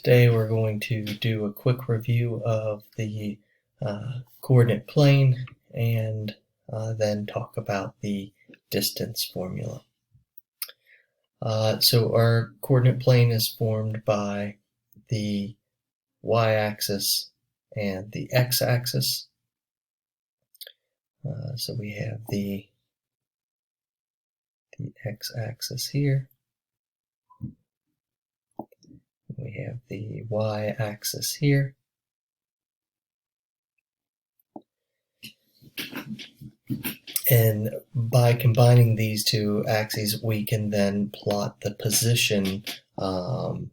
Today we're going to do a quick review of the coordinate plane and then talk about the distance formula. So our coordinate plane is formed by the y-axis and the x-axis. So we have the x-axis here. We have the y-axis here. And by combining these two axes, we can then plot the position of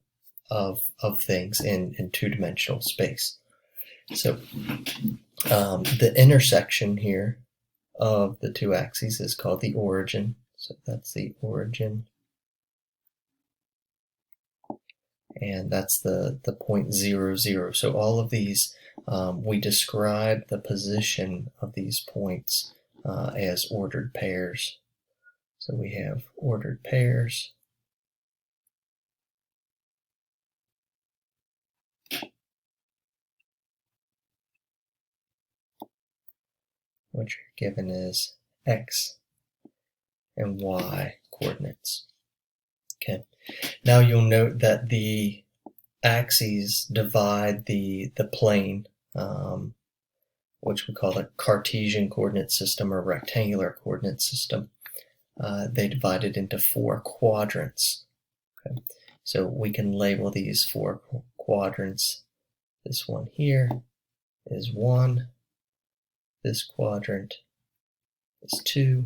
things in two-dimensional space. So the intersection here of the two axes is called the origin. So that's the origin. And that's the point 0, 0. So all of these, we describe the position of these points as ordered pairs. So we have ordered pairs. Which are given as x and y coordinates. Okay. Now you'll note that the axes divide the plane, which we call the Cartesian coordinate system or rectangular coordinate system. They divide it into 4 quadrants. Okay. So we can label these 4 quadrants. This one here is 1. This quadrant is 2.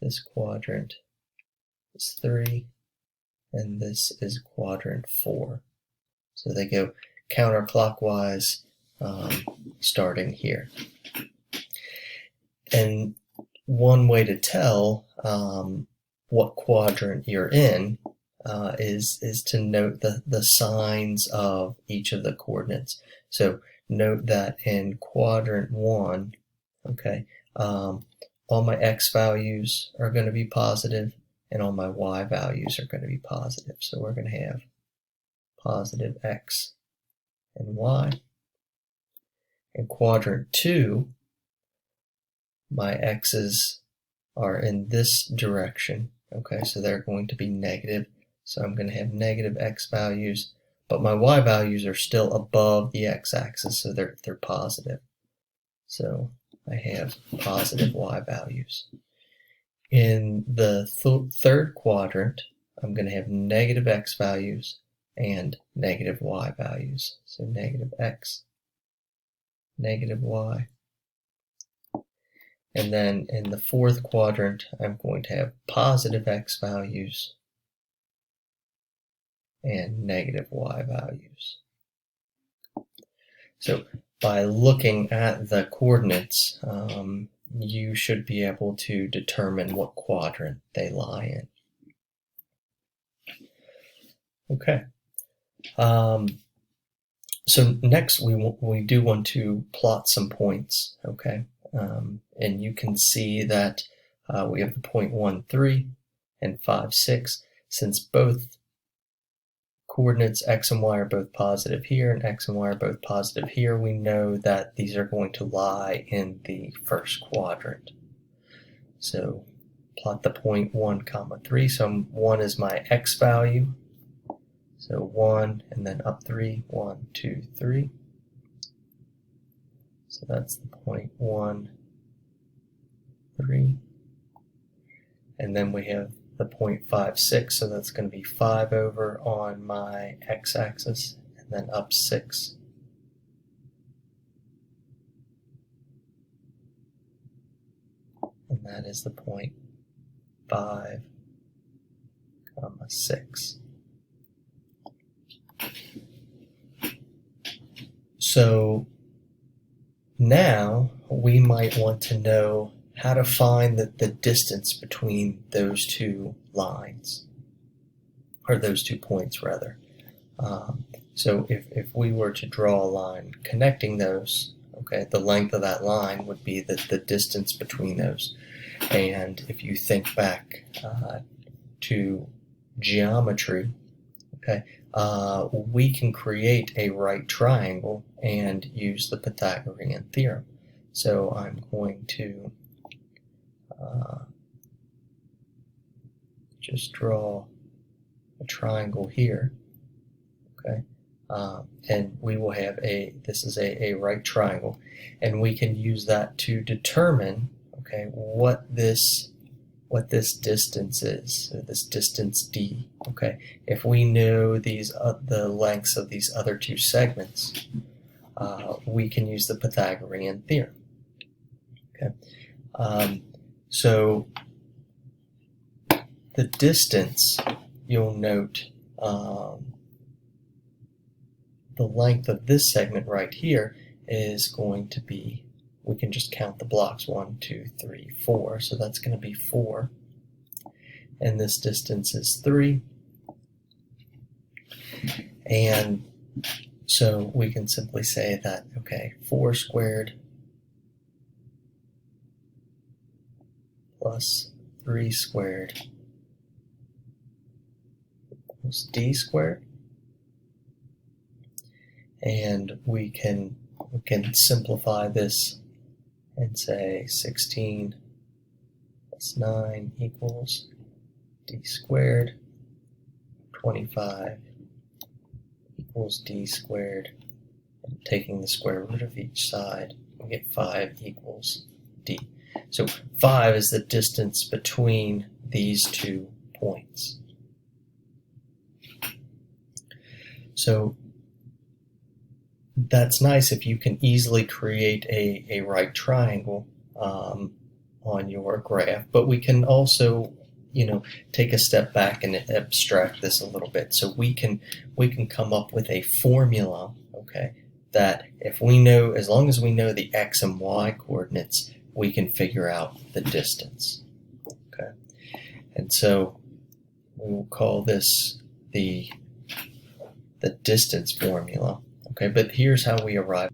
This quadrant is 3. And this is quadrant 4. So they go counterclockwise starting here. And one way to tell what quadrant you're in is to note the signs of each of the coordinates. So note that in quadrant 1, okay, all my x values are going to be positive, and all my y values are going to be positive. So we're going to have positive x and y. In quadrant 2, my x's are in this direction. Okay, so they're going to be negative. So I'm going to have negative x values, but my y values are still above the x-axis, so they're positive. So I have positive y values. In the third quadrant, I'm going to have negative x values and negative y values. So negative x, negative y. And then in the fourth quadrant, I'm going to have positive x values and negative y values. So by looking at the coordinates, you should be able to determine what quadrant they lie in. Okay. So next we do want to plot some points. Okay. And you can see that we have the point 1, 3 and 5, 6. Since both coordinates x and y are both positive here and x and y are both positive here, we know that these are going to lie in the first quadrant. So plot the point 1, 3. So 1 is my x value. So 1 and then up 3, 1, 2, 3. So that's the point 1, 3. And then we have the point 5, 6, so that's going to be 5 over on my x-axis, and then up 6. And that is the point 5, 6. So now we might want to know how to find the distance between those two lines, or those 2 points rather. So if we were to draw a line connecting those, okay, the length of that line would be the distance between those. And if you think back to geometry, okay, we can create a right triangle and use the Pythagorean theorem. So I'm going to just draw a triangle here, okay? And we will have this is a right triangle, and we can use that to determine, okay, what this distance is, so this distance d, okay? If we know the lengths of these other two segments, we can use the Pythagorean theorem, okay? So the distance, you'll note the length of this segment right here is going to be, we can just count the blocks, 1, 2, 3, 4, so that's going to be 4, and this distance is 3, and so we can simply say that, okay, 4 squared plus 3 squared equals d squared, and we can simplify this and say 16 plus 9 equals d squared, 25 equals d squared, and taking the square root of each side, we get 5 equals d. So 5 is the distance between these 2 points. So that's nice if you can easily create a right triangle on your graph, but we can also, take a step back and abstract this a little bit. So we can come up with a formula, okay, that if we know, as long as we know the x and y coordinates, we can figure out the distance, okay? And so we will call this the distance formula. Okay, but here's how we arrive.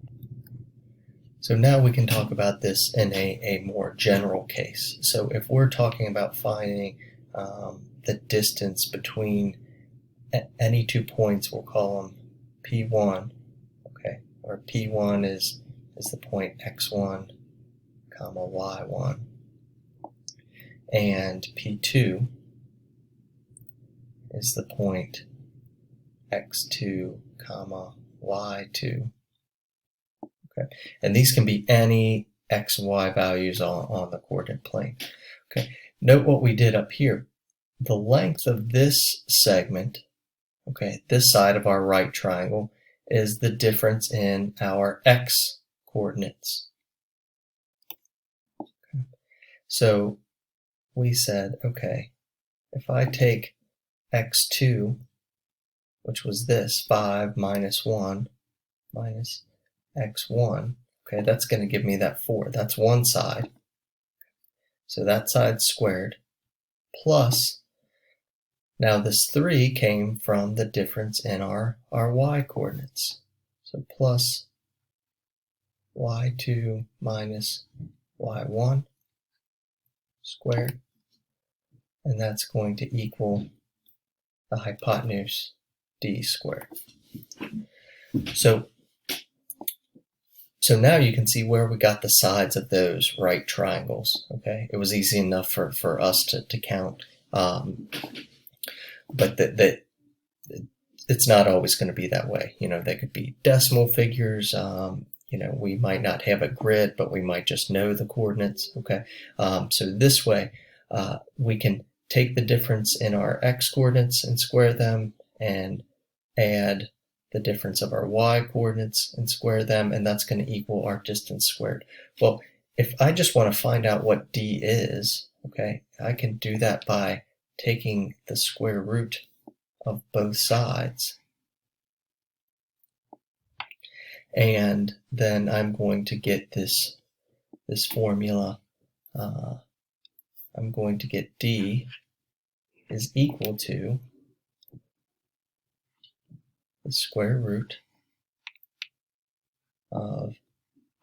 So now we can talk about this in a more general case. So if we're talking about finding the distance between any 2 points, we'll call them P1, okay, or P1 is the point x1, comma y1, and P2 is the point x2, comma y2. Okay, and these can be any x, y values on the coordinate plane. Okay, note what we did up here. The length of this segment, okay, this side of our right triangle, is the difference in our x coordinates. Okay. So we said, okay, if I take x2, which was this, 5 minus 1 minus x1, okay, that's going to give me that 4. That's one side. So that side's squared, plus, now this 3 came from the difference in our y coordinates. So plus y2 minus y1 squared, and that's going to equal the hypotenuse d squared. So now you can see where we got the sides of those right triangles. Okay, it was easy enough for us to count, but that it's not always going to be that way. They could be decimal figures. We might not have a grid, but we might just know the coordinates. Okay, so this way we can take the difference in our x coordinates and square them, and add the difference of our y coordinates and square them, and that's going to equal our distance squared. Well, if I just want to find out what d is, okay, I can do that by taking the square root of both sides, and then I'm going to get this formula. I'm going to get d is equal to the square root of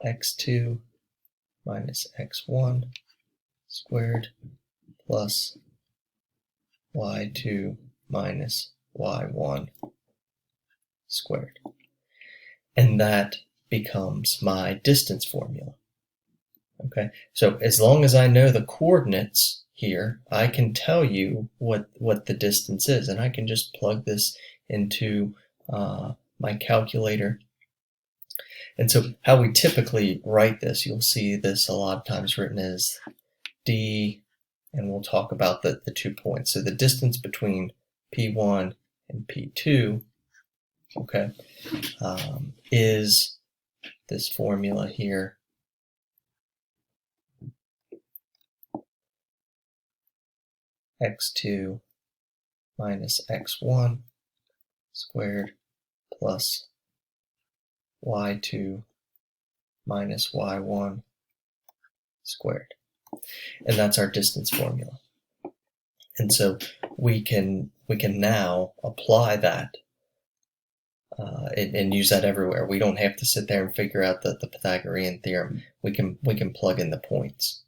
x2 minus x1 squared plus y2 minus y1 squared. And that becomes my distance formula. Okay, so as long as I know the coordinates here, I can tell you what the distance is, and I can just plug this into my calculator. And so how we typically write this, you'll see this a lot of times written as d, and we'll talk about the 2 points. So the distance between P1 and P2, okay, is this formula here. X2 minus x1 squared plus y2 minus y1 squared. And that's our distance formula. And so we can now apply that and use that everywhere. We don't have to sit there and figure out the Pythagorean theorem. We can plug in the points.